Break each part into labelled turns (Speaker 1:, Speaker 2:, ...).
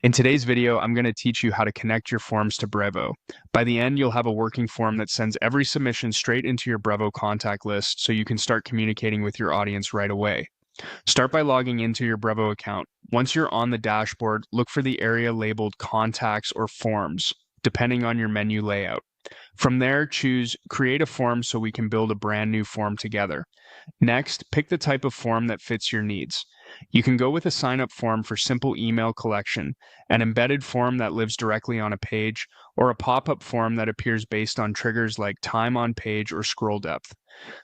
Speaker 1: In today's video, I'm going to teach you how to connect your forms to Brevo. By the end, you'll have a working form that sends every submission straight into your Brevo contact list so you can start communicating with your audience right away. Start by logging into your Brevo account. Once you're on the dashboard, look for the area labeled Contacts or Forms, depending on your menu layout. From there, choose Create a Form so we can build a brand new form together. Next, pick the type of form that fits your needs. You can go with a sign-up form for simple email collection, an embedded form that lives directly on a page, or a pop-up form that appears based on triggers like time on page or scroll depth.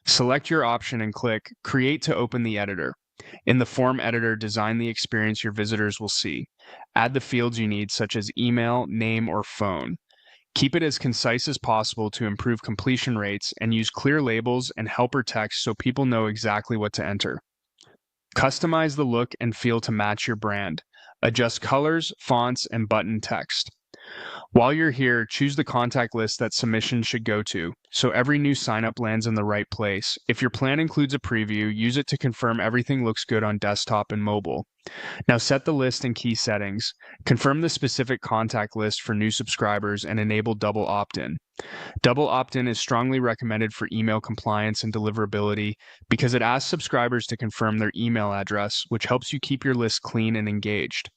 Speaker 1: Select your option and click Create to open the editor. In the form editor, design the experience your visitors will see. Add the fields you need, such as email, name, or phone. Keep it as concise as possible to improve completion rates, and use clear labels and helper text so people know exactly what to enter. Customize the look and feel to match your brand. Adjust colors, fonts, and button text. While you're here, choose the contact list that submissions should go to, so every new sign-up lands in the right place. If your plan includes a preview, use it to confirm everything looks good on desktop and mobile. Now set the list and key settings. Confirm the specific contact list for new subscribers and enable double opt-in. Double opt-in is strongly recommended for email compliance and deliverability because it asks subscribers to confirm their email address, which helps you keep your list clean and engaged.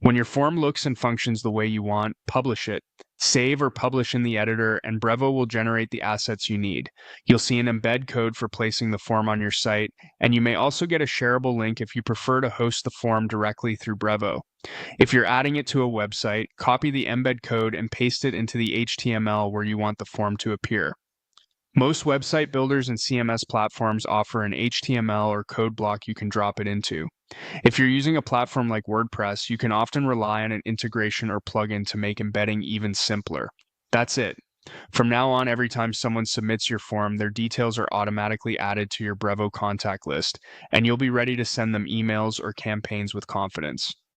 Speaker 1: When your form looks and functions the way you want, publish it. Save or publish in the editor, and Brevo will generate the assets you need. You'll see an embed code for placing the form on your site, and you may also get a shareable link if you prefer to host the form directly through Brevo. If you're adding it to a website, copy the embed code and paste it into the HTML where you want the form to appear. Most website builders and CMS platforms offer an HTML or code block you can drop it into. If you're using a platform like WordPress, you can often rely on an integration or plugin to make embedding even simpler. That's it. From now on, every time someone submits your form, their details are automatically added to your Brevo contact list, and you'll be ready to send them emails or campaigns with confidence.